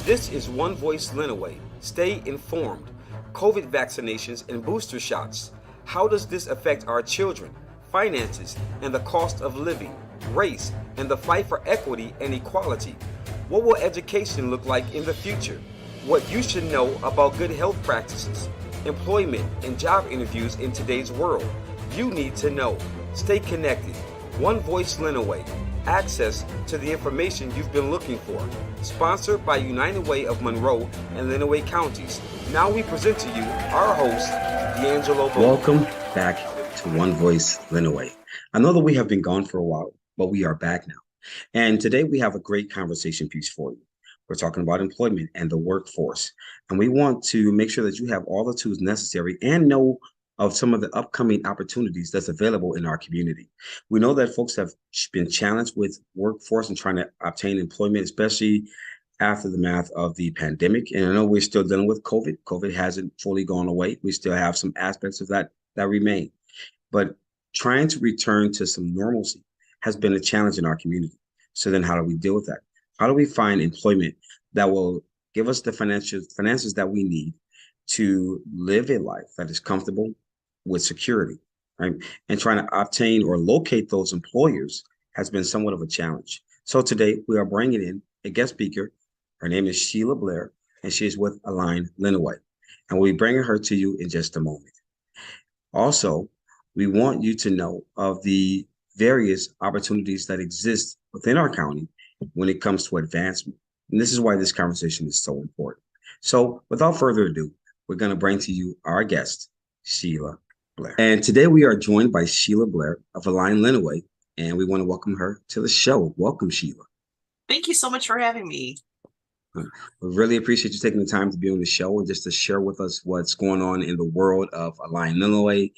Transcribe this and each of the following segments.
This is One Voice Lenawee. Stay informed. COVID vaccinations and booster shots. How does this affect our children, finances, and the cost of living, race, and the fight for equity and equality? What will education look like in the future? What you should know about good health practices, employment, and job interviews in today's world. You need to know. Stay connected. One Voice Lenawee. Access to the information you've been looking for. Sponsored by United Way of Monroe and Lenawee counties. Now we present to you our host, D'Angelo. Welcome back to One Voice Lenawee. I know that we have been gone for a while, but we are back now. And today we have a great conversation piece for you. We're talking about employment and the workforce. And we want to make sure that you have all the tools necessary and know of some of the upcoming opportunities that's available in our community. We know that folks have been challenged with workforce and trying to obtain employment, especially after the math of the pandemic. And I know we're still dealing with COVID. COVID hasn't fully gone away. We still have some aspects of that remain. But trying to return to some normalcy has been a challenge in our community. So then how do we deal with that? How do we find employment that will give us the finances that we need to live a life that is comfortable with security, right? And trying to obtain or locate those employers has been somewhat of a challenge. So today we are bringing in a guest speaker. Her name is Sheila Blair, and she is with Align Lenawee. And we'll be bringing her to you in just a moment. Also, we want you to know of the various opportunities that exist within our county when it comes to advancement. And this is why this conversation is so important. So without further ado, we're going to bring to you our guest, Sheila Blair. And today we are joined by Sheila Blair of Align Lenawee, and we want to welcome her to the show. Welcome, Sheila. Thank you so much for having me. We really appreciate you taking the time to be on the show and just to share with us what's going on in the world of Align Lenawee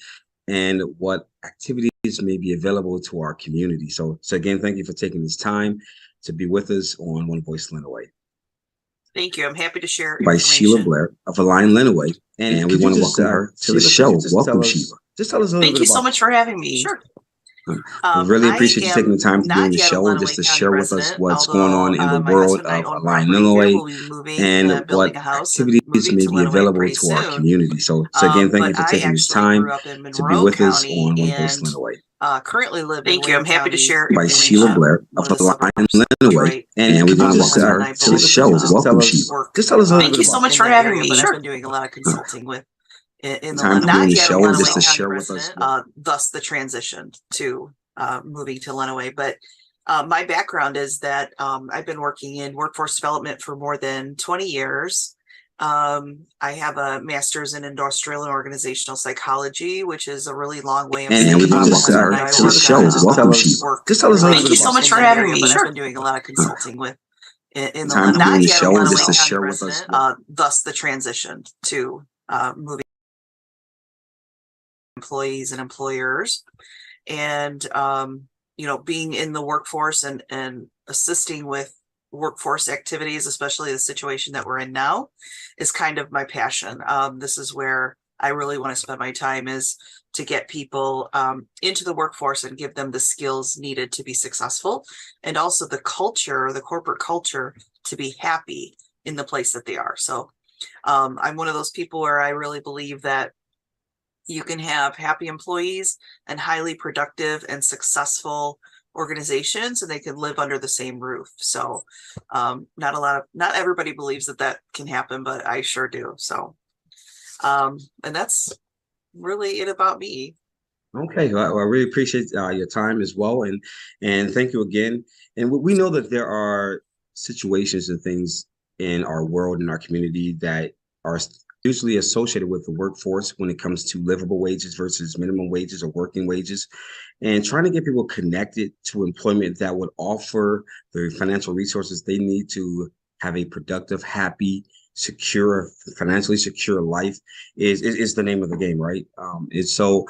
and what activities may be available to our community. So again, thank you for taking this time to be with us on One Voice Lenawee. Thank you. I'm happy to share By Sheila Blair of Align Lenawee, and we want to welcome her to the show. Welcome, Sheila. Just tell us a little bit about. Thank you so much for having me. Sure. We really appreciate you taking the time to be on the show and just to share with us what's going on in the world of Align Lenawee and what activities may be available to our community. So again, thank you for taking this time to be with us on One Voice Lenawee. Currently live. Thank you. I'm happy to share. By Sheila Blair of Align Lenawee, and we want to welcome her to the show. Welcome, Sheila. Just tell us a little bit. Thank you so much for having me. Sure. I've been doing a lot of consulting with in the time to be on the show and just to share with us. Thus the transition to moving to Lenawee. But my background is that I've been working in workforce development for more than 20 years. I have a master's in industrial and organizational psychology, which is a really long way of saying. And we want to welcome her to the show. Welcome, Sheila. Just tell us a little bit. Thank you so much for having me. Sure. I've been doing a lot of consulting with in the time to be on the show and just to share with us. Thus the transition to moving employees and employers, and being in the workforce and assisting with workforce activities, especially the situation that we're in now, is kind of my passion. This is where I really want to spend my time, is to get people into the workforce and give them the skills needed to be successful, and also the culture, the corporate culture, to be happy in the place that they are. So I'm one of those people where I really believe that you can have happy employees and highly productive and successful organizations, and they can live under the same roof. So not everybody believes that can happen, but I sure do. So and that's really it about me. Okay, well, I really appreciate your time as well, and thank you again. And we know that there are situations and things in our world, in our community, that are usually associated with the workforce when it comes to livable wages versus minimum wages or working wages, and trying to get people connected to employment that would offer the financial resources they need to have a productive, happy, secure, financially secure life is the name of the game, right? It's so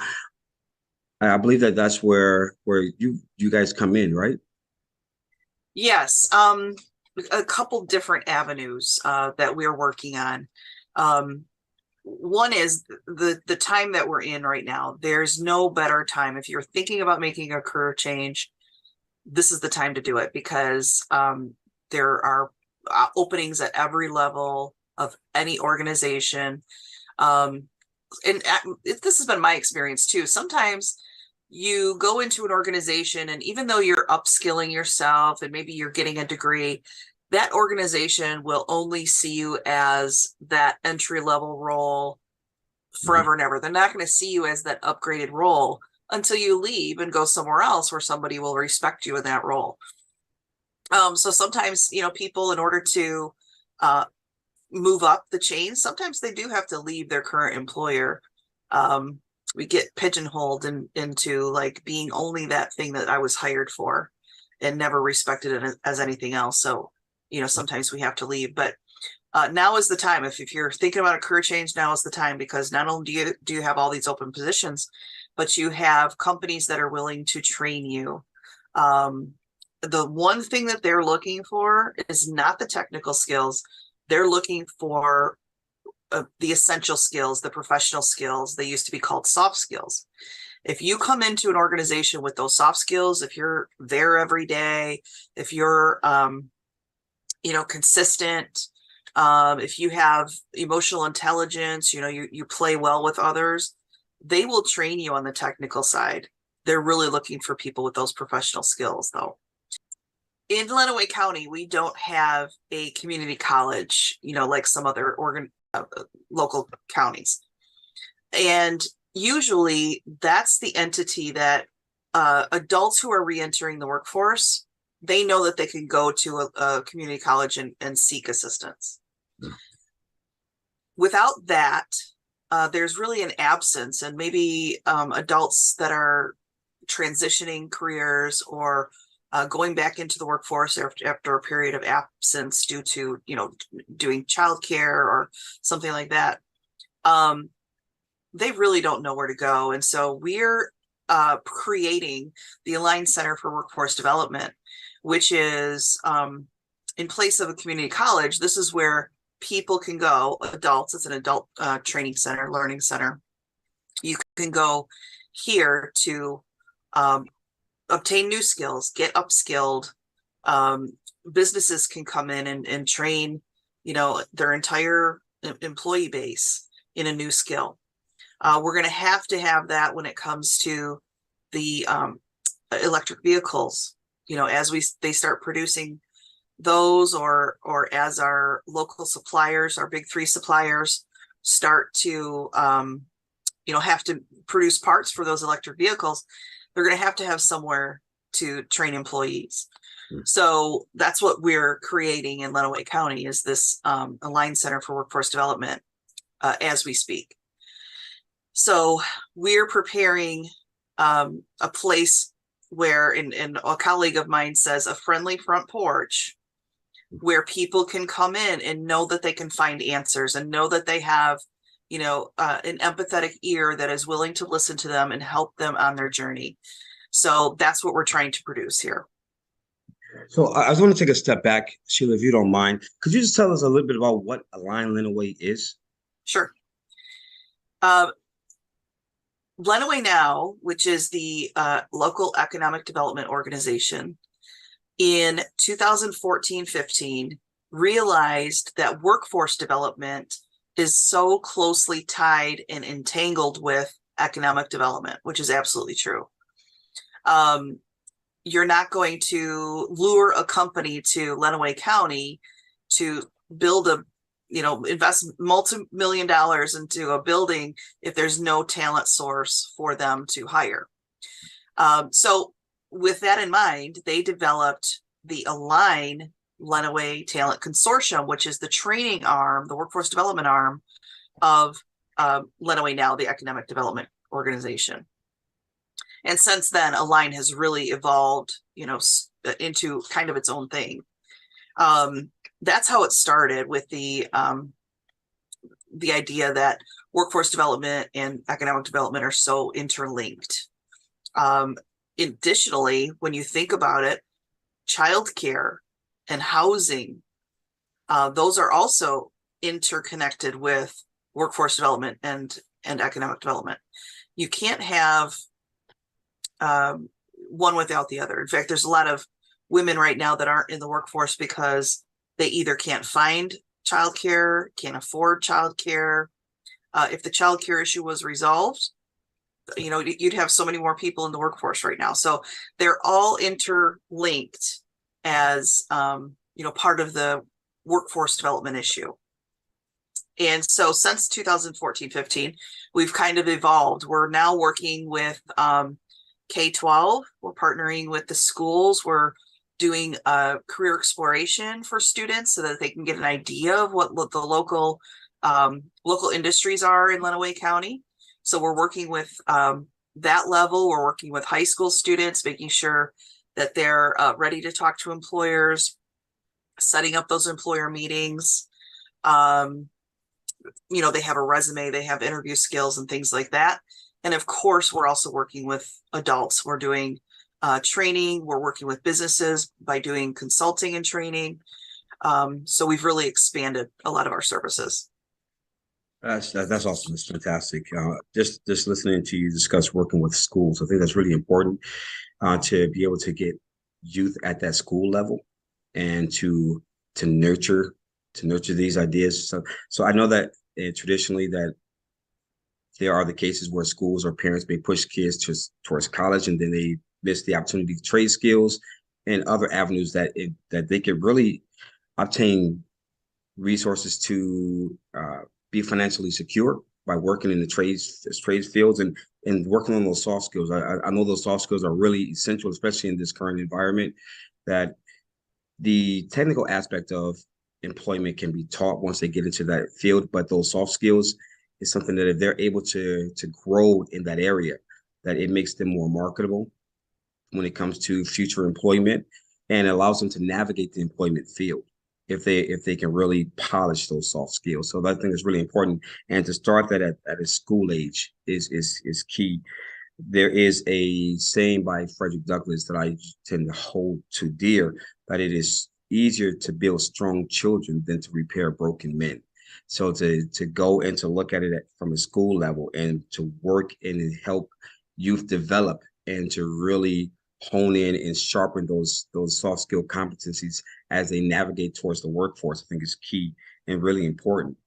I believe that that's where you guys come in, right? Yes, a couple different avenues that we're working on. One is the time that we're in right now. There's no better time. If you're thinking about making a career change, this is the time to do it, because there are openings at every level of any organization. This has been my experience too. Sometimes you go into an organization, and even though you're upskilling yourself and maybe you're getting a degree, that organization will only see you as that entry level role forever and ever. They're not going to see you as that upgraded role until you leave and go somewhere else where somebody will respect you in that role. So sometimes, people, in order to move up the chain, sometimes they do have to leave their current employer. We get pigeonholed into like being only that thing that I was hired for and never respected it as anything else. So, sometimes we have to leave, but now is the time. If you're thinking about a career change, now is the time, because not only do you have all these open positions, but you have companies that are willing to train you. The one thing that they're looking for is not the technical skills. They're looking for the essential skills, the professional skills. They used to be called soft skills. If you come into an organization with those soft skills, if you're there every day, if you're, consistent, if you have emotional intelligence, you play well with others, they will train you on the technical side. They're really looking for people with those professional skills, though. In Lenawee County, we don't have a community college, like some other local counties. And usually that's the entity that adults who are re-entering the workforce, they know that they can go to a community college and seek assistance. Without that, there's really an absence, and maybe adults that are transitioning careers or going back into the workforce after a period of absence due to, doing childcare or something like that, they really don't know where to go. And so we're creating the Aligned Center for Workforce Development, which is in place of a community college. This is where people can go, adults. It's an adult training center, learning center. You can go here to obtain new skills, get upskilled. Businesses can come in and train, their entire employee base in a new skill. We're going to have that when it comes to the electric vehicles, as they start producing those, or as our local suppliers, our big three suppliers, start to, have to produce parts for those electric vehicles, they're going to have somewhere to train employees. So that's what we're creating in Lenawee County, is this Aligned Center for Workforce Development as we speak. So we're preparing a place where, and a colleague of mine says, a friendly front porch where people can come in and know that they can find answers and know that they have, an empathetic ear that is willing to listen to them and help them on their journey. So that's what we're trying to produce here. So I just want to take a step back, Sheila, if you don't mind. Could you just tell us a little bit about what Aligned Lenawee is? Sure. Lenawee Now, which is the local economic development organization, in 2014-15 realized that workforce development is so closely tied and entangled with economic development, which is absolutely true. You're not going to lure a company to Lenawee County to build invest multi-million dollars into a building if there's no talent source for them to hire. So with that in mind, they developed the Align Lenawee Talent Consortium, which is the training arm, the workforce development arm of Lenawee Now, the economic development organization. And since then, Align has really evolved, into kind of its own thing. That's how it started, with the idea that workforce development and economic development are so interlinked. Additionally, when you think about it, childcare and housing, those are also interconnected with workforce development and economic development. You can't have one without the other. In fact, there's a lot of women right now that aren't in the workforce because they either can't find childcare, can't afford childcare. If the childcare issue was resolved, you'd have so many more people in the workforce right now. So they're all interlinked as, part of the workforce development issue. And so since 2014-15, we've kind of evolved. We're now working with K-12. We're partnering with the schools. We're doing career exploration for students so that they can get an idea of what the local industries are in Lenawee County. So we're working with that level. We're working with high school students, making sure that they're ready to talk to employers, setting up those employer meetings. They have a resume, they have interview skills and things like that. And of course, we're also working with adults. We're doing training. We're working with businesses by doing consulting and training. So we've really expanded a lot of our services. That's awesome. That's fantastic. Just listening to you discuss working with schools, I think that's really important to be able to get youth at that school level and to nurture these ideas. So I know that traditionally that there are the cases where schools or parents may push kids towards college, and then they miss the opportunity to trade skills and other avenues that they could really obtain resources to be financially secure by working in the trades fields and working on those soft skills. I know those soft skills are really essential, especially in this current environment, that the technical aspect of employment can be taught once they get into that field, but those soft skills is something that if they're able to grow in that area, that it makes them more marketable when it comes to future employment and allows them to navigate the employment field if they can really polish those soft skills. So that thing is really important. And to start that at a school age is key. There is a saying by Frederick Douglass that I tend to hold to dear, that it is easier to build strong children than to repair broken men. So to go and to look at it from a school level and to work and help youth develop and to really hone in and sharpen those soft skill competencies as they navigate towards the workforce, I think is key and really important.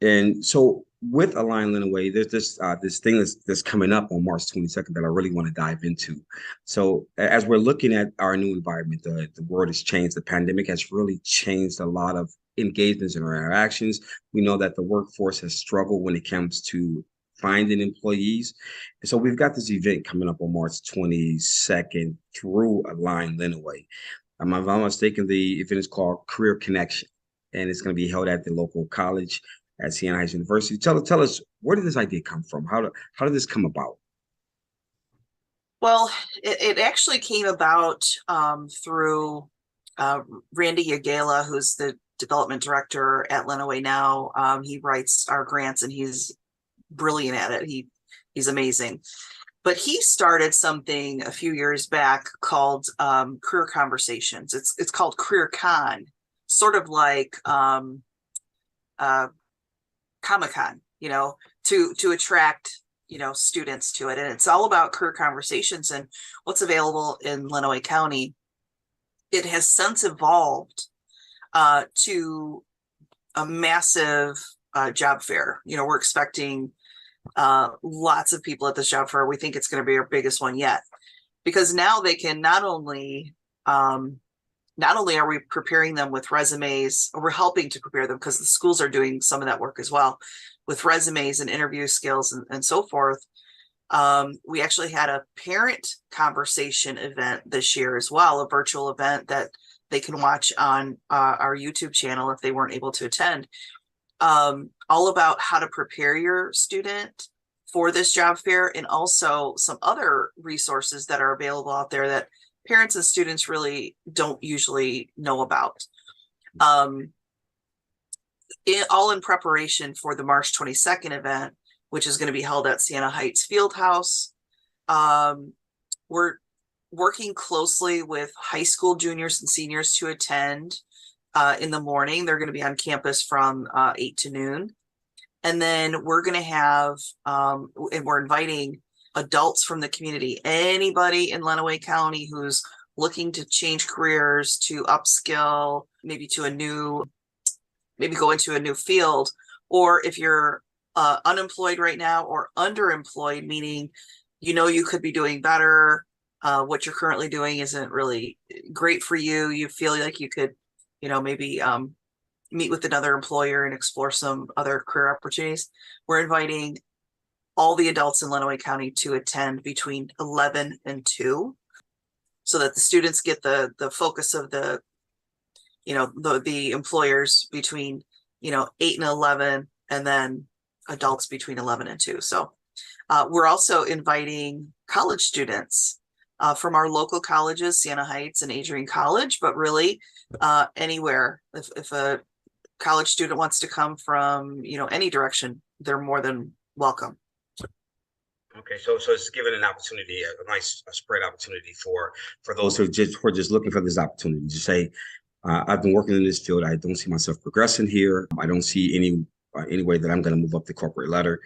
And so with Align Lenawee, there's this thing that's coming up on March 22nd that I really want to dive into. So as we're looking at our new environment, the world has changed. The pandemic has really changed a lot of engagements and interactions. We know that the workforce has struggled when it comes to finding employees. And so we've got this event coming up on March 22nd through Align Lenawee. If I'm not mistaken, the event is called Career Connection, and it's going to be held at the local college at Siena Heights University. Tell us, where did this idea come from? How did this come about? Well, it actually came about through Randy Yagela, who's the development director at Lenawee now. He writes our grants and he's brilliant at it. He's amazing. But he started something a few years back called Career Conversations. It's called Career Con, sort of like Comic-Con, to attract, students to it. And it's all about career conversations and what's available in Lenawee County. It has since evolved to a massive job fair. We're expecting lots of people at this job fair. We think it's going to be our biggest one yet, because now they can not only are we preparing them with resumes, or we're helping to prepare them because the schools are doing some of that work as well with resumes and interview skills and so forth. We actually had a parent conversation event this year as well, a virtual event that they can watch on our YouTube channel if they weren't able to attend, all about how to prepare your student for this job fair, and also some other resources that are available out there that parents and students really don't usually know about. All in preparation for the March 22nd event, which is going to be held at Siena Heights Fieldhouse. We're working closely with high school juniors and seniors to attend in the morning. They're going to be on campus from 8 to noon. And then we're going to have, and we're inviting adults from the community, anybody in Lenawee County who's looking to change careers, to upskill, maybe go into a new field, or if you're unemployed right now or underemployed, meaning you could be doing better. What you're currently doing isn't really great for you. You feel like you could, maybe meet with another employer and explore some other career opportunities. We're inviting all the adults in Lenawee County to attend between 11 and 2, so that the students get the focus of the employers between 8 and 11, and then adults between 11 and 2. So we're also inviting college students from our local colleges, Siena Heights and Adrian College, but really anywhere. If a college student wants to come from any direction, they're more than welcome. Okay, so it's given an opportunity, a nice spread opportunity for those who are just looking for this opportunity to say, I've been working in this field. I don't see myself progressing here. I don't see any way that I'm going to move up the corporate ladder.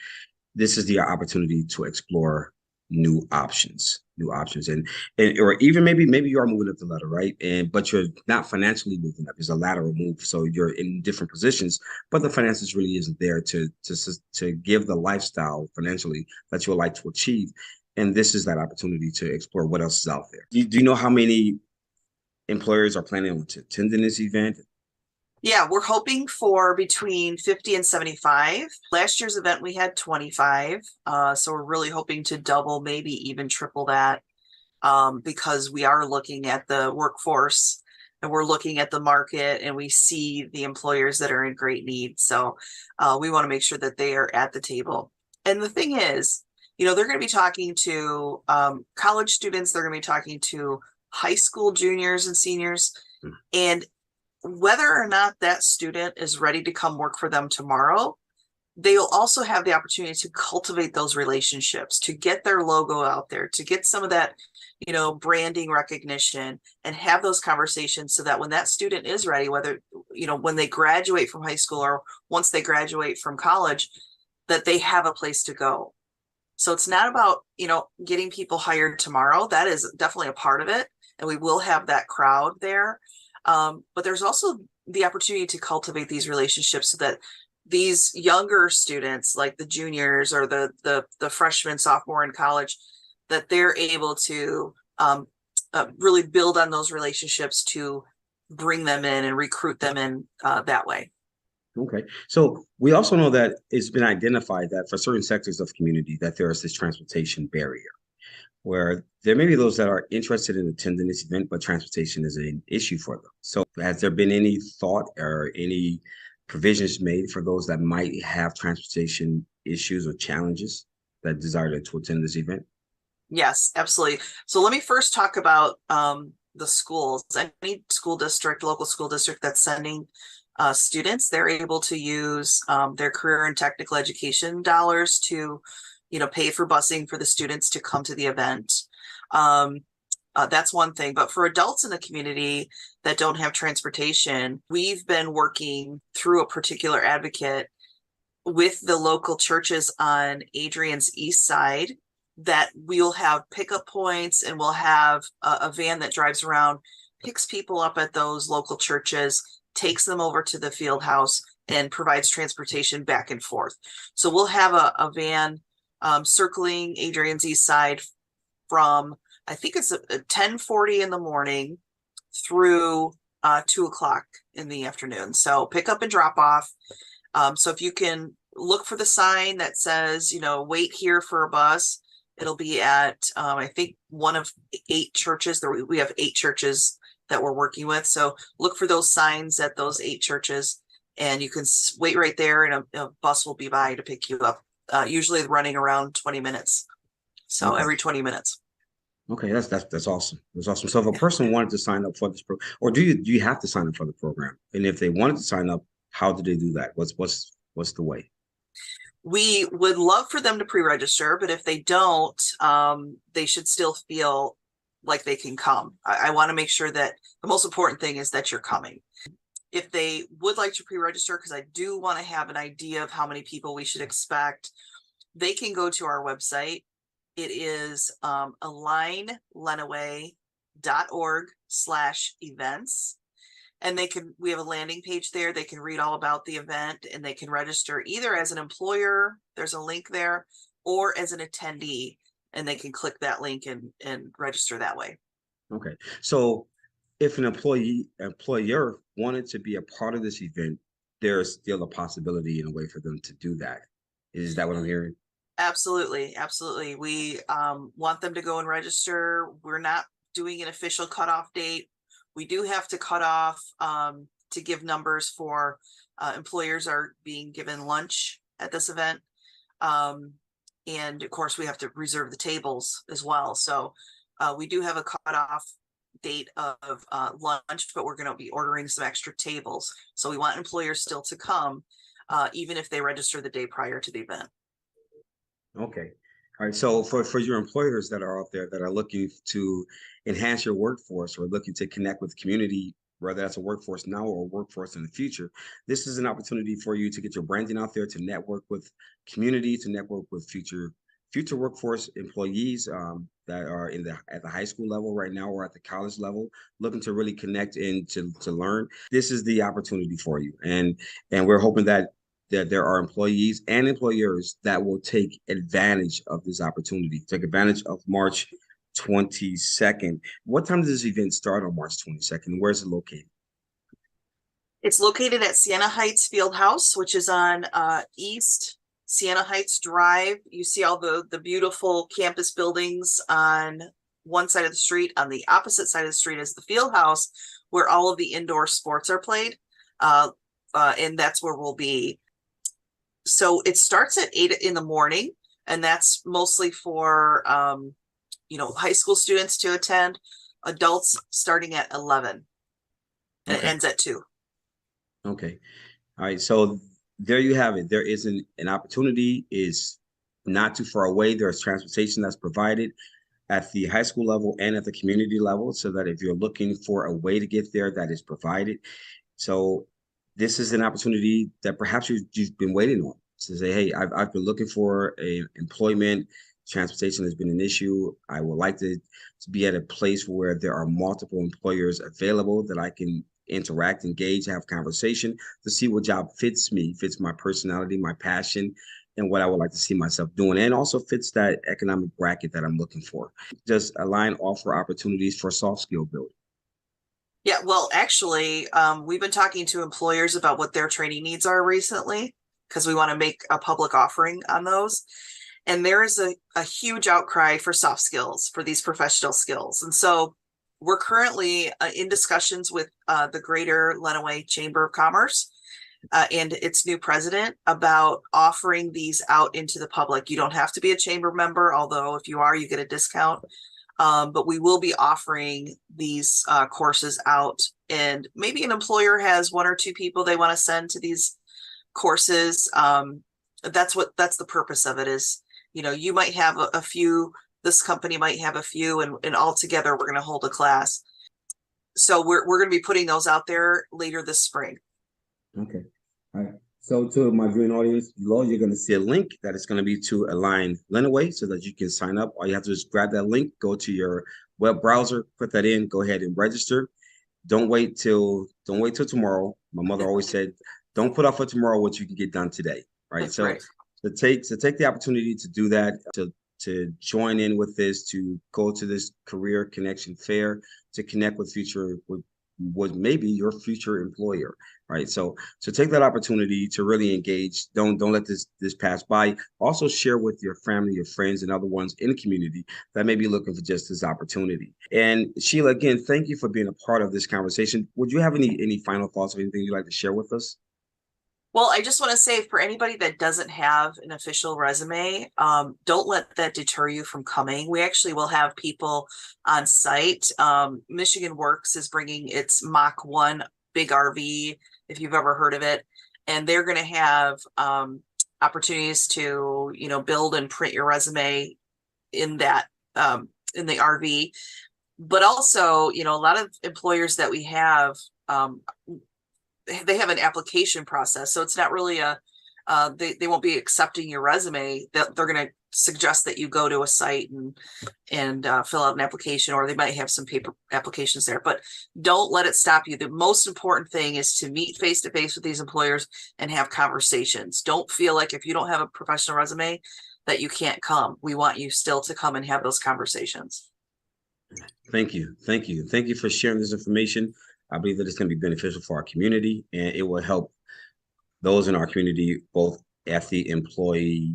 This is the opportunity to explore new options, and or even maybe you are moving up the ladder, right? But you're not financially moving up. It's a lateral move, so you're in different positions, but the finances really isn't there to give the lifestyle financially that you would like to achieve. And this is that opportunity to explore what else is out there. Do you know how many employers are planning on attending this event? Yeah, we're hoping for between 50 and 75. Last year's event, we had 25. So we're really hoping to double, maybe even triple that, because we are looking at the workforce and we're looking at the market, and we see the employers that are in great need. So we want to make sure that they are at the table. And the thing is, they're going to be talking to college students. They're going to be talking to high school juniors and seniors. And whether or not that student is ready to come work for them tomorrow, they'll also have the opportunity to cultivate those relationships, to get their logo out there, to get some of that, branding recognition, and have those conversations, so that when that student is ready, whether, when they graduate from high school or once they graduate from college, that they have a place to go. So it's not about, getting people hired tomorrow. That is definitely a part of it. And we will have that crowd there. But there's also the opportunity to cultivate these relationships, so that these younger students, like the juniors or the freshmen, sophomore in college, that they're able to really build on those relationships to bring them in and recruit them in that way. Okay. So we also know that it's been identified that for certain sectors of community that there is this transportation barrier, where there may be those that are interested in attending this event, but transportation is an issue for them. So has there been any thought or any provisions made for those that might have transportation issues or challenges that desire to attend this event? Yes, absolutely. So let me first talk about the schools. Any school district, local school district that's sending students, they're able to use their career and technical education dollars to pay for busing for the students to come to the event. That's one thing. But for adults in the community that don't have transportation, we've been working through a particular advocate with the local churches on Adrian's east side, that we'll have pickup points, and we'll have a van that drives around, picks people up at those local churches, takes them over to the field house, and provides transportation back and forth. So we'll have a van circling Adrian's east side from, I think it's 10:40 in the morning through 2:00 in the afternoon. So pick up and drop off. So if you can look for the sign that says, wait here for a bus, it'll be at, I think, one of 8 churches. We have 8 churches that we're working with. So look for those signs at those 8 churches, and you can wait right there, and a bus will be by to pick you up. Usually running around 20 minutes. So Okay. every 20 minutes. Okay, that's awesome. That's awesome. So if a person wanted to sign up for this program, or do you have to sign up for the program? And if they wanted to sign up, how do they do that? What's the way? We would love for them to pre-register, but if they don't, they should still feel like they can come. I want to make sure that the most important thing is that you're coming. If they would like to pre-register, because I do want to have an idea of how many people we should expect, they can go to our website. It is alignlenawee.org. voicelenowe.org/events. And we have a landing page there. They can read all about the event, and they can register either as an employer, there's a link there, or as an attendee, and they can click that link and register that way. Okay. So if an employer wanted to be a part of this event, there's still a possibility and a way for them to do that. Is that what I'm hearing? Absolutely. Absolutely. We want them to go and register. We're not doing an official cutoff date. We do have to cut off to give numbers for employers are being given lunch at this event. And of course, we have to reserve the tables as well. So we do have a cutoff date of lunch, but we're going to be ordering some extra tables. So we want employers still to come, even if they register the day prior to the event. Okay. All right. So for your employers that are out there that are looking to enhance your workforce or looking to connect with community, whether that's a workforce now or a workforce in the future, this is an opportunity for you to get your branding out there, to network with community, to network with future workforce employees that are at the high school level right now or at the college level, looking to really connect and to learn. This is the opportunity for you, and we're hoping that there are employees and employers that will take advantage of this opportunity, take advantage of March 22nd. What time does this event start on March 22nd? Where's it located? It's located at Siena Heights Fieldhouse, which is on East Siena Heights Drive. You see all the beautiful campus buildings on one side of the street. On the opposite side of the street is the Fieldhouse, where all of the indoor sports are played. And that's where we'll be. So it starts at 8 in the morning, and that's mostly for, high school students to attend, adults starting at 11. And it ends at 2. Okay. All right. So there you have it. There is an opportunity, is not too far away. There's transportation that's provided at the high school level and at the community level, so that if you're looking for a way to get there, that is provided. So this is an opportunity that perhaps you've been waiting on, to say, hey, I've been looking for employment. Transportation has been an issue. I would like to be at a place where there are multiple employers available that I can interact, engage, have conversation to see what job fits me, fits my personality, my passion, and what I would like to see myself doing, and also fits that economic bracket that I'm looking for. Does Align offer opportunities for soft skill building? Yeah, well, actually, we've been talking to employers about what their training needs are recently, because we want to make a public offering on those. And there is a huge outcry for soft skills, for these professional skills. And so we're currently in discussions with the Greater Lenawee Chamber of Commerce and its new president about offering these out into the public. You don't have to be a chamber member, although if you are, you get a discount. But we will be offering these courses out, and maybe an employer has 1 or 2 people they want to send to these courses. That's the purpose of it is, you might have a few, this company might have a few, and all together we're going to hold a class. So we're going to be putting those out there later this spring. Okay. All right. So to my viewing audience below, you're going to see a link that is going to be to Align Lenawee so that you can sign up. All you have to do is grab that link, go to your web browser, put that in, go ahead and register. Don't wait till tomorrow. My mother always said, don't put off for tomorrow what you can get done today. Right. That's right. So take the opportunity to do that, to join in with this, to go to this career connection fair, to connect with maybe your future employer, right? So take that opportunity to really engage. Don't let this pass by. Also share with your family, your friends, and other ones in the community that may be looking for just this opportunity. And Sheila, again, thank you for being a part of this conversation. Would you have any final thoughts or anything you'd like to share with us? Well, I just want to say, for anybody that doesn't have an official resume, don't let that deter you from coming. We actually will have people on site. Michigan Works is bringing its Mach 1 big RV, if you've ever heard of it. And they're going to have opportunities to, build and print your resume in that, in the RV. But also, a lot of employers that we have, they have an application process. So it's not really they won't be accepting your resume. They're going to suggest that you go to a site and fill out an application, or they might have some paper applications there, but don't let it stop you. The most important thing is to meet face to face with these employers and have conversations. Don't feel like if you don't have a professional resume that you can't come. We want you still to come and have those conversations. Thank you. Thank you. Thank you for sharing this information. I believe that it's going to be beneficial for our community, and it will help those in our community, both at the employee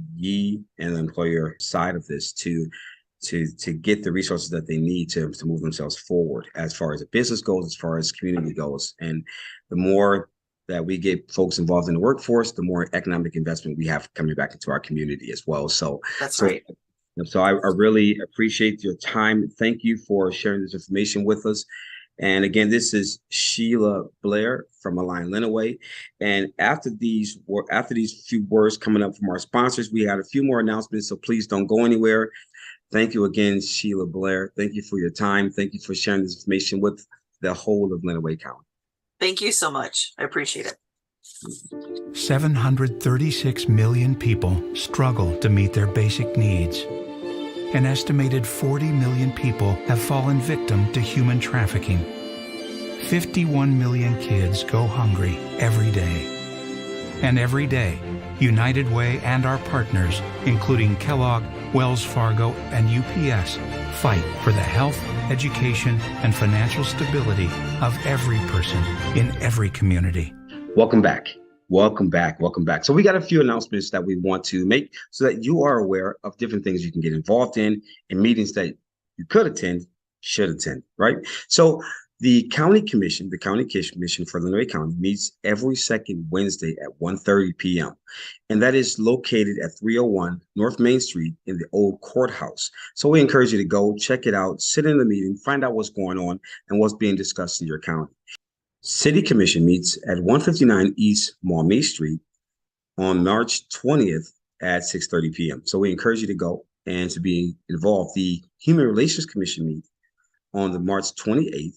and the employer side of this, to get the resources that they need to move themselves forward as far as the business goes, as far as community goes. And the more that we get folks involved in the workforce, the more economic investment we have coming back into our community as well. So that's right. So I really appreciate your time. Thank you for sharing this information with us. And again, this is Sheila Blair from Voice Lenawee. And after these few words coming up from our sponsors, we had a few more announcements, so please don't go anywhere. Thank you again, Sheila Blair. Thank you for your time. Thank you for sharing this information with the whole of Lenawee County. Thank you so much. I appreciate it. 736 million people struggle to meet their basic needs. An estimated 40 million people have fallen victim to human trafficking. 51 million kids go hungry every day. And every day, United Way and our partners, including Kellogg, Wells Fargo, and UPS, fight for the health, education, and financial stability of every person in every community. Welcome back. Welcome back. Welcome back. So we got a few announcements that we want to make so that you are aware of different things you can get involved in meetings that you could attend, should attend, right? So the county commission for Lenawee County meets every second Wednesday at 1:30 p.m. And that is located at 301 North Main Street in the old courthouse. So we encourage you to go check it out, sit in the meeting, find out what's going on and what's being discussed in your county. City Commission meets at 159 East Maumee Street on March 20th at 6:30 p.m. So we encourage you to go and to be involved. The Human Relations Commission meets on the March 28th,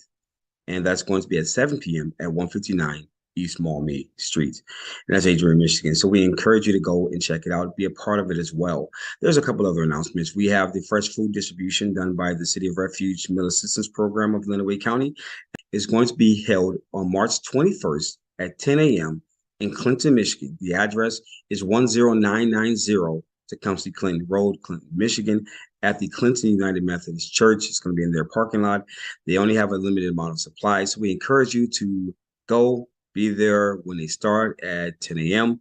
and that's going to be at 7 p.m. at 159 East Maumee Street. And that's Adrian, Michigan. So we encourage you to go and check it out, be a part of it as well. There's a couple other announcements. We have the fresh food distribution done by the City of Refuge Meal Assistance Program of Lenawee County. Is going to be held on March 21st at 10 a.m. in Clinton, Michigan. The address is 10990 Tecumseh Clinton Road, Clinton, Michigan, at the Clinton United Methodist Church. It's going to be in their parking lot. They only have a limited amount of supplies, so we encourage you to go, be there when they start at 10 a.m.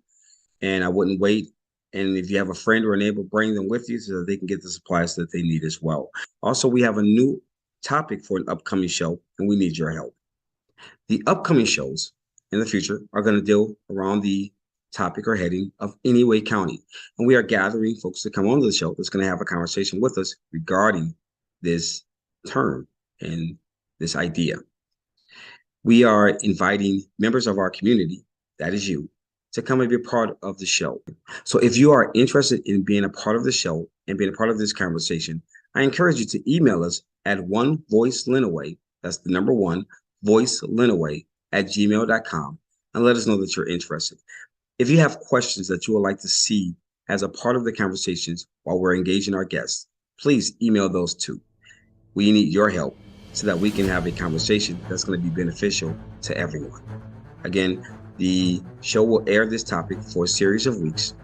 And I wouldn't wait. And if you have a friend or a neighbor, bring them with you so that they can get the supplies that they need as well. Also, we have a new topic for an upcoming show, and we need your help. The upcoming shows in the future are going to deal around the topic or heading of Anyway County. And we are gathering folks to come on to the show that's going to have a conversation with us regarding this term and this idea. We are inviting members of our community, that is you, to come and be a part of the show. So if you are interested in being a part of the show and being a part of this conversation, I encourage you to email us at onevoicelenawee, that's the number one, voicelenawee @gmail.com, and let us know that you're interested. If you have questions that you would like to see as a part of the conversations while we're engaging our guests, please email those too. We need your help so that we can have a conversation that's going to be beneficial to everyone. Again, the show will air this topic for a series of weeks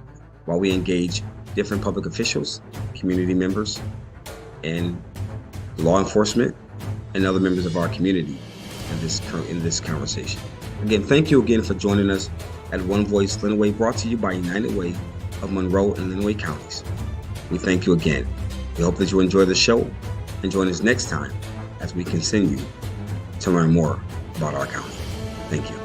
while we engage different public officials, community members, and law enforcement, and other members of our community in this conversation. Again, thank you again for joining us at One Voice Lenawee, brought to you by United Way of Monroe and Lenawee counties. We thank you again. We hope that you enjoy the show and join us next time as we continue to learn more about our county. Thank you.